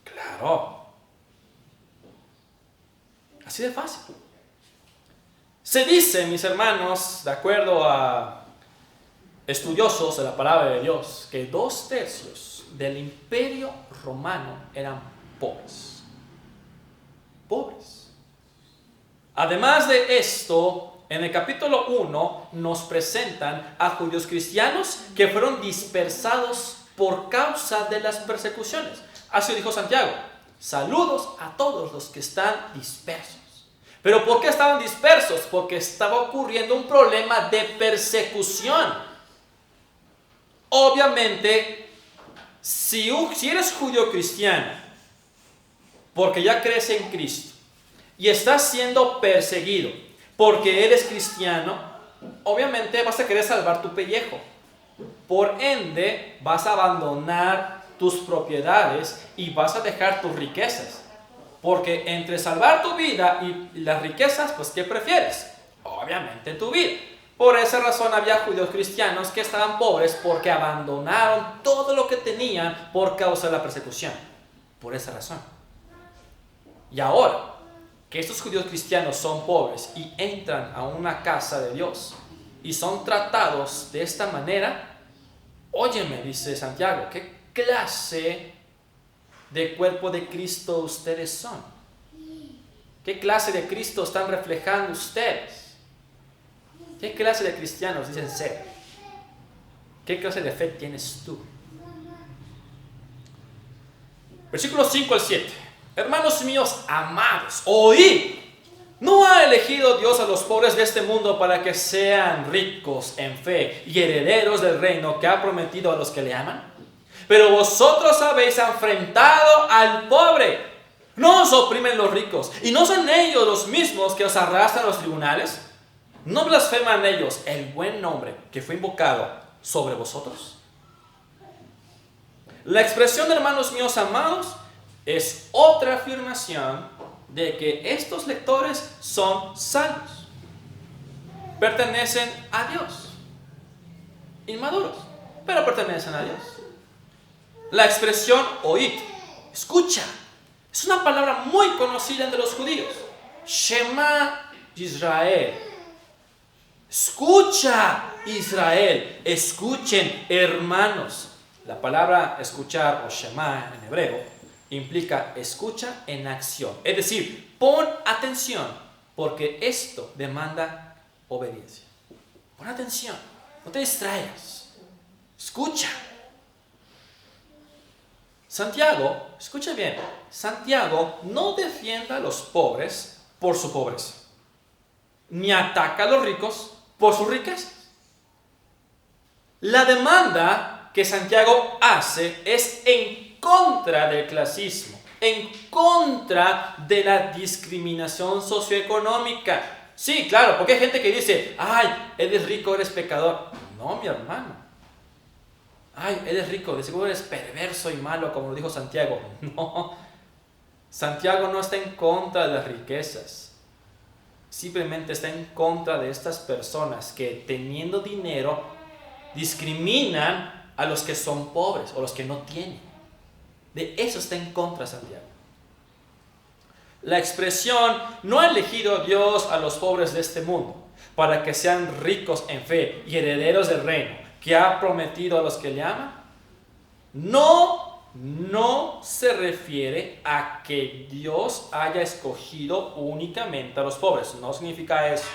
Claro. Así de fácil. Se dice, mis hermanos, de acuerdo a estudiosos de la palabra de Dios, que 2/3 del imperio romano eran pobres. Pobres. Además de esto, en el capítulo 1 nos presentan a judíos cristianos que fueron dispersados por causa de las persecuciones. Así dijo Santiago: saludos a todos los que están dispersos. ¿Pero por qué estaban dispersos? Porque estaba ocurriendo un problema de persecución. Obviamente, si eres judío cristiano, porque ya crees en Cristo, y estás siendo perseguido porque eres cristiano, obviamente vas a querer salvar tu pellejo. Por ende, vas a abandonar tus propiedades y vas a dejar tus riquezas. Porque entre salvar tu vida y las riquezas, pues ¿qué prefieres? Obviamente tu vida. Por esa razón había judíos cristianos que estaban pobres porque abandonaron todo lo que tenían por causa de la persecución. Por esa razón. Y ahora que estos judíos cristianos son pobres y entran a una casa de Dios y son tratados de esta manera, óyeme, dice Santiago, ¿qué clase de cuerpo de Cristo ustedes son? ¿Qué clase de Cristo están reflejando ustedes? ¿Qué clase de cristianos dicen ser? ¿Qué clase de fe tienes tú? Versículos 5 al 7. Hermanos míos amados, oíd. ¿No ha elegido Dios a los pobres de este mundo para que sean ricos en fe y herederos del reino que ha prometido a los que le aman? Pero vosotros habéis enfrentado al pobre. ¿No os oprimen los ricos? ¿Y no son ellos los mismos que os arrastran a los tribunales? ¿No blasfeman ellos el buen nombre que fue invocado sobre vosotros? La expresión, hermanos míos amados, es otra afirmación de que estos lectores son salvos. Pertenecen a Dios. Inmaduros, pero pertenecen a Dios. La expresión oíd, escucha, es una palabra muy conocida entre los judíos. Shema Israel. Escucha, Israel. Escuchen, hermanos. La palabra escuchar o Shema en hebreo implica escucha en acción. Es decir, pon atención porque esto demanda obediencia. Pon atención, no te distraigas, escucha. Santiago, escucha bien, Santiago no defiende a los pobres por su pobreza, ni ataca a los ricos por sus riquezas. La demanda que Santiago hace es en contra del clasismo, en contra de la discriminación socioeconómica. Sí, claro, porque hay gente que dice, ay, eres rico, eres pecador. No, mi hermano. Ay, eres rico, de seguro eres perverso y malo, como lo dijo Santiago. No, Santiago no está en contra de las riquezas. Simplemente está en contra de estas personas que teniendo dinero discriminan a los que son pobres o los que no tienen. De eso está en contra Santiago. La expresión, no ha elegido Dios a los pobres de este mundo para que sean ricos en fe y herederos del reino que ha prometido a los que le aman, no se refiere a que Dios haya escogido únicamente a los pobres. No significa eso.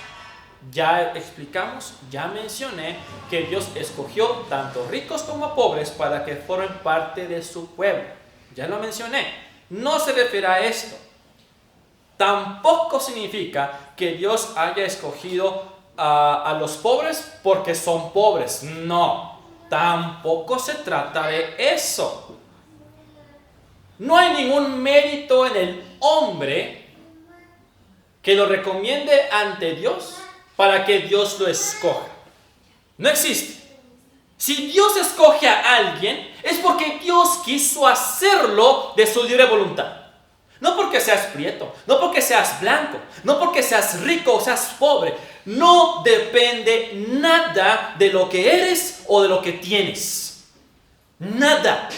Ya explicamos, ya mencioné que Dios escogió tanto ricos como pobres para que formen parte de su pueblo. Ya lo mencioné. No se refiere a esto. Tampoco significa que Dios haya escogido a los pobres porque son pobres. No, tampoco se trata de eso. No hay ningún mérito en el hombre que lo recomiende ante Dios para que Dios lo escoja. No existe. Si Dios escoge a alguien, es porque Dios quiso hacerlo de su libre voluntad. No porque seas prieto, no porque seas blanco, no porque seas rico o seas pobre. No depende nada de lo que eres o de lo que tienes. Nada.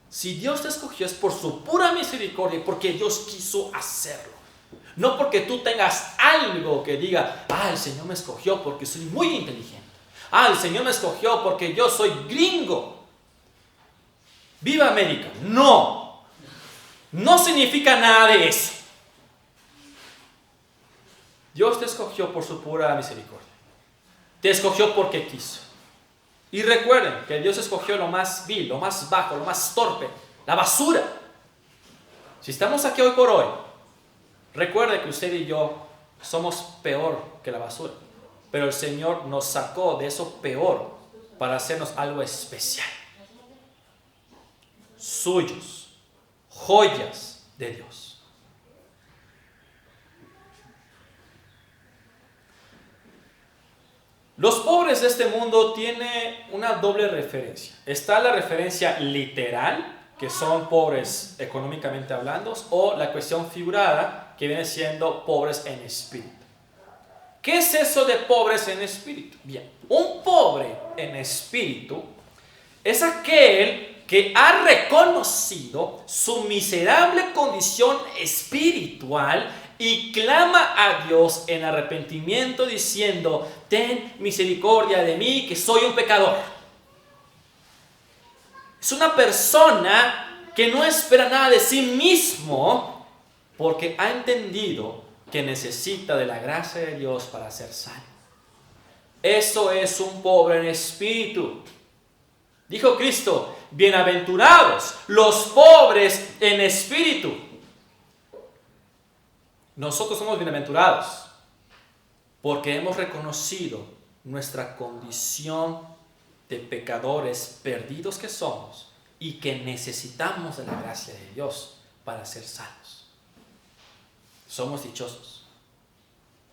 Si Dios te escogió es por su pura misericordia y porque Dios quiso hacerlo. No porque tú tengas algo que diga, el Señor me escogió porque soy muy inteligente. El Señor me escogió porque yo soy gringo. ¡Viva América! No. No significa nada de eso. Dios te escogió por su pura misericordia. Te escogió porque quiso. Y recuerden que Dios escogió lo más vil, lo más bajo, lo más torpe, la basura. Si estamos aquí hoy por hoy, recuerde que usted y yo somos peor que la basura. Pero el Señor nos sacó de eso peor para hacernos algo especial. Suyos, joyas de Dios. Los pobres de este mundo tienen una doble referencia. Está la referencia literal, que son pobres económicamente hablando, o la cuestión figurada, que viene siendo pobres en espíritu. ¿Qué es eso de pobres en espíritu? Bien, un pobre en espíritu es aquel que ha reconocido su miserable condición espiritual y clama a Dios en arrepentimiento diciendo, ten misericordia de mí que soy un pecador. Es una persona que no espera nada de sí mismo porque ha entendido que necesita de la gracia de Dios para ser sano. Eso es un pobre en espíritu. Dijo Cristo, bienaventurados los pobres en espíritu. Nosotros somos bienaventurados porque hemos reconocido nuestra condición de pecadores perdidos que somos y que necesitamos de la gracia de Dios para ser sanos. Somos dichosos.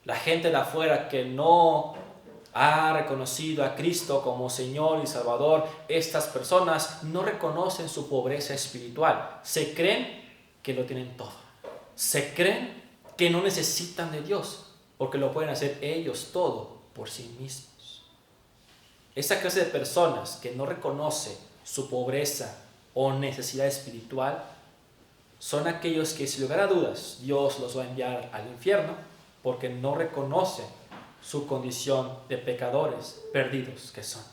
La gente de afuera que no ha reconocido a Cristo como Señor y Salvador, estas personas no reconocen su pobreza espiritual. Se creen que lo tienen todo. Se creen que no necesitan de Dios porque lo pueden hacer ellos todo por sí mismos. Esa clase de personas que no reconoce su pobreza o necesidad espiritual son aquellos que, sin lugar a dudas, Dios los va a enviar al infierno porque no reconocen su condición de pecadores perdidos que son.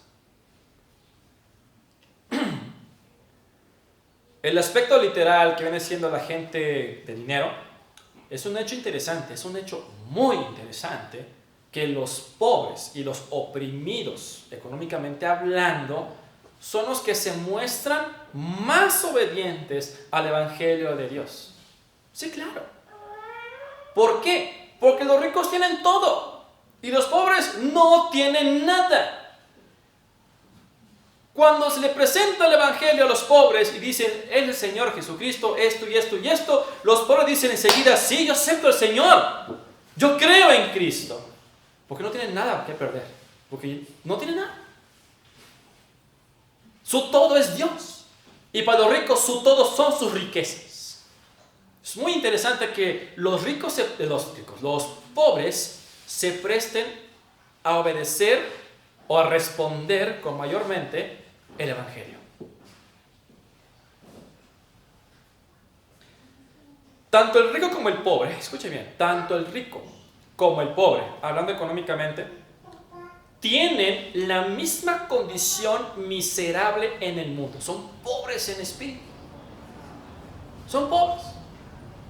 El aspecto literal que viene siendo la gente de dinero es un hecho interesante, es un hecho muy interesante que los pobres y los oprimidos, económicamente hablando, son los que se muestran más obedientes al Evangelio de Dios. Sí, claro. ¿Por qué? Porque los ricos tienen todo y los pobres no tienen nada. Cuando se le presenta el Evangelio a los pobres y dicen, es el Señor Jesucristo, esto y esto y esto, los pobres dicen enseguida, sí, yo acepto al Señor, yo creo en Cristo, porque no tienen nada que perder, porque no tienen nada. Su todo es Dios, y para los ricos su todo son sus riquezas. Es muy interesante que los pobres se presten a obedecer o a responder con mayormente el Evangelio. Tanto el rico como el pobre, escuche bien, tanto el rico como el pobre, hablando económicamente, tienen la misma condición miserable en el mundo. Son pobres en espíritu. Son pobres.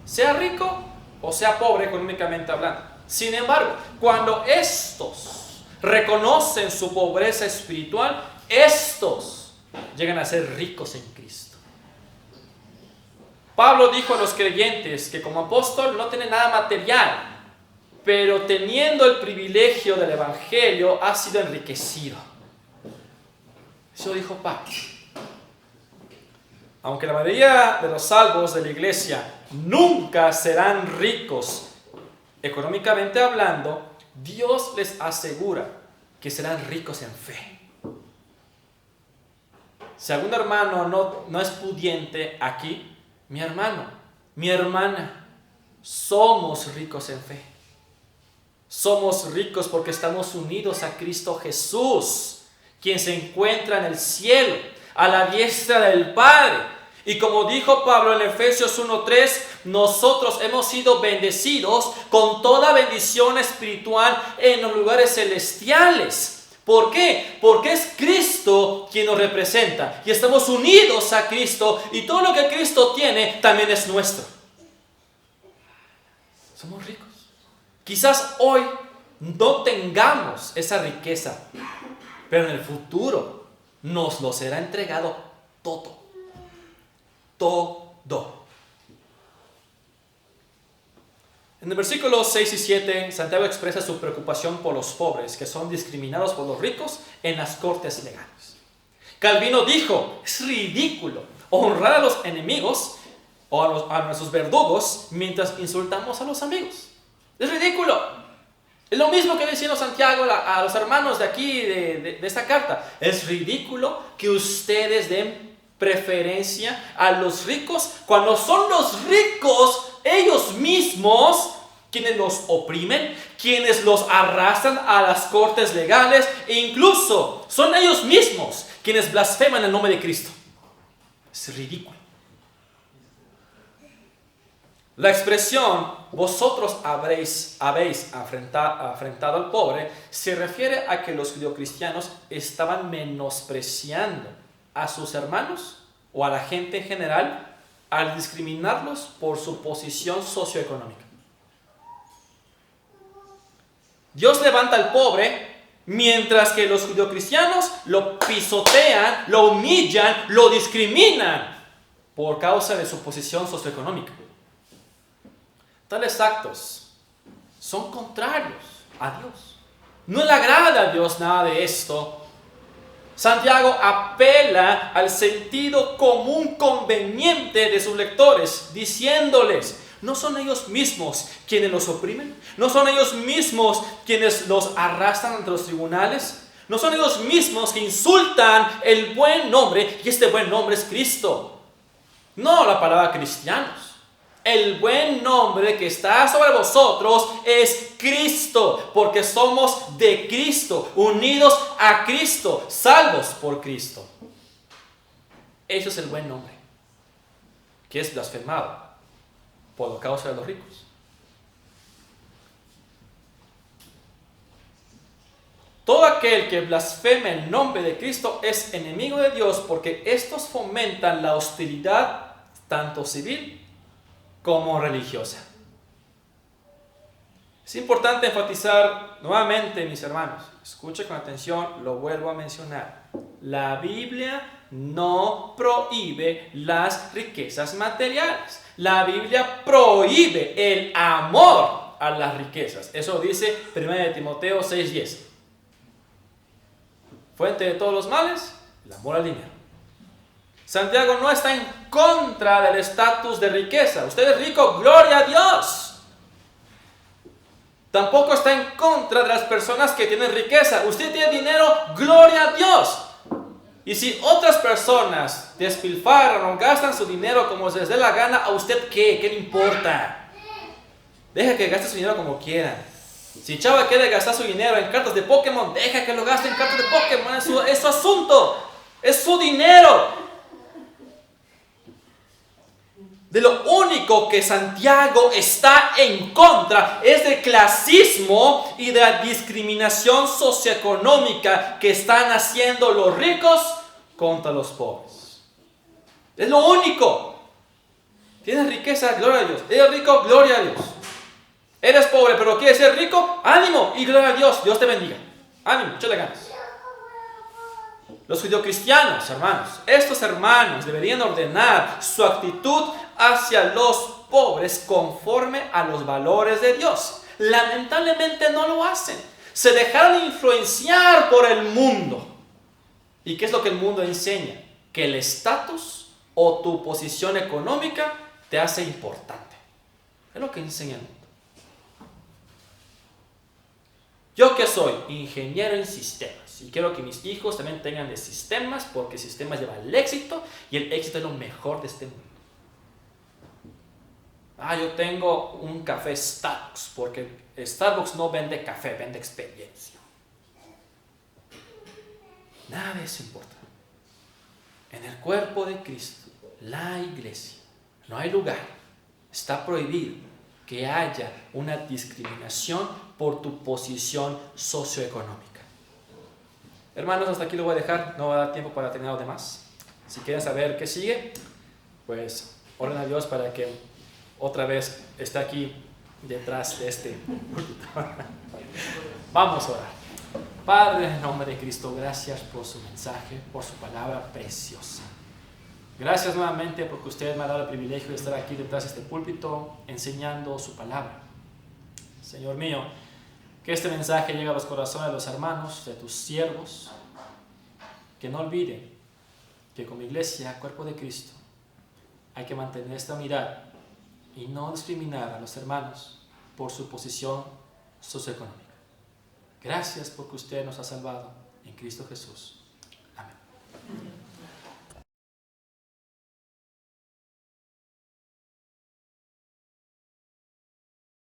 Sea rico o sea pobre económicamente hablando. Sin embargo, cuando estos reconocen su pobreza espiritual, estos llegan a ser ricos en Cristo. Pablo dijo a los creyentes que como apóstol no tiene nada material, pero teniendo el privilegio del Evangelio ha sido enriquecido. Eso dijo Pablo. Aunque la mayoría de los salvos de la iglesia nunca serán ricos económicamente hablando, Dios les asegura que serán ricos en fe. Si algún hermano no es pudiente aquí, mi hermano, mi hermana, somos ricos en fe. Somos ricos porque estamos unidos a Cristo Jesús, quien se encuentra en el cielo, a la diestra del Padre. Y como dijo Pablo en Efesios 1:3, nosotros hemos sido bendecidos con toda bendición espiritual en los lugares celestiales. ¿Por qué? Porque es Cristo quien nos representa y estamos unidos a Cristo y todo lo que Cristo tiene también es nuestro. Somos ricos. Quizás hoy no tengamos esa riqueza, pero en el futuro nos lo será entregado todo. Todo. En el versículo 6 y 7, Santiago expresa su preocupación por los pobres, que son discriminados por los ricos en las cortes legales. Calvino dijo, es ridículo honrar a los enemigos o a nuestros verdugos mientras insultamos a los amigos. Es ridículo. Es lo mismo que diciendo Santiago a los hermanos de aquí, de esta carta. Es ridículo que ustedes den preferencia a los ricos cuando son los ricos ellos mismos quienes los oprimen, quienes los arrastran a las cortes legales e incluso son ellos mismos quienes blasfeman el nombre de Cristo. Es ridículo. La expresión vosotros habéis afrentado al pobre se refiere a que los judeocristianos estaban menospreciando a sus hermanos o a la gente en general al discriminarlos por su posición socioeconómica. Dios levanta al pobre mientras que los judeocristianos lo pisotean, lo humillan, lo discriminan por causa de su posición socioeconómica. Tales actos son contrarios a Dios. No le agrada a Dios nada de esto. Santiago apela al sentido común conveniente de sus lectores, diciéndoles, ¿no son ellos mismos quienes los oprimen? ¿No son ellos mismos quienes los arrastran ante los tribunales? ¿No son ellos mismos que insultan el buen nombre? Y este buen nombre es Cristo. No la palabra cristianos. El buen nombre que está sobre vosotros es Cristo, porque somos de Cristo, unidos a Cristo, salvos por Cristo. Eso es el buen nombre, que es blasfemado por causa de los ricos. Todo aquel que blasfeme el nombre de Cristo es enemigo de Dios, porque estos fomentan la hostilidad tanto civil como religiosa. Es importante enfatizar nuevamente, mis hermanos, escuche con atención, lo vuelvo a mencionar. La Biblia no prohíbe las riquezas materiales. La Biblia prohíbe el amor a las riquezas. Eso dice 1 Timoteo 6:10. Fuente de todos los males, el amor al dinero. Santiago no está en contra del estatus de riqueza. Usted es rico, gloria a Dios. Tampoco está en contra de las personas que tienen riqueza. Usted tiene dinero, gloria a Dios. Y si otras personas despilfarran o gastan su dinero como se les dé la gana, ¿a usted qué? ¿Qué le importa? Deja que gaste su dinero como quiera. Si Chava quiere gastar su dinero en cartas de Pokémon, deja que lo gaste en cartas de Pokémon. Es su asunto. Es su dinero. De lo único que Santiago está en contra es del clasismo y de la discriminación socioeconómica que están haciendo los ricos contra los pobres. Es lo único. Tienes riqueza, gloria a Dios. Eres rico, gloria a Dios. Eres pobre, pero quieres ser rico, ánimo y gloria a Dios. Dios te bendiga. Ánimo, échale ganas. Los judeocristianos, hermanos, estos hermanos deberían ordenar su actitud hacia los pobres conforme a los valores de Dios. Lamentablemente no lo hacen. Se dejaron influenciar por el mundo. ¿Y qué es lo que el mundo enseña? Que el estatus o tu posición económica te hace importante. Es lo que enseña el mundo. Yo que soy ingeniero en sistemas y quiero que mis hijos también tengan de sistemas, porque sistemas lleva al éxito y el éxito es lo mejor de este mundo. Yo tengo un café Starbucks, porque Starbucks no vende café, vende experiencia. Nada de eso importa. En el cuerpo de Cristo, la iglesia, no hay lugar, está prohibido que haya una discriminación por tu posición socioeconómica. Hermanos, hasta aquí lo voy a dejar, no va a dar tiempo para terminar lo demás. Si quieren saber qué sigue, pues oren a Dios para que otra vez esté aquí detrás de este. Vamos a orar. Padre, en el nombre de Cristo, gracias por su mensaje, por su palabra preciosa. Gracias nuevamente porque usted me ha dado el privilegio de estar aquí detrás de este púlpito enseñando su palabra. Señor mío, que este mensaje llegue a los corazones de los hermanos, de tus siervos, que no olviden que como iglesia, cuerpo de Cristo, hay que mantener esta unidad y no discriminar a los hermanos por su posición socioeconómica. Gracias porque usted nos ha salvado en Cristo Jesús.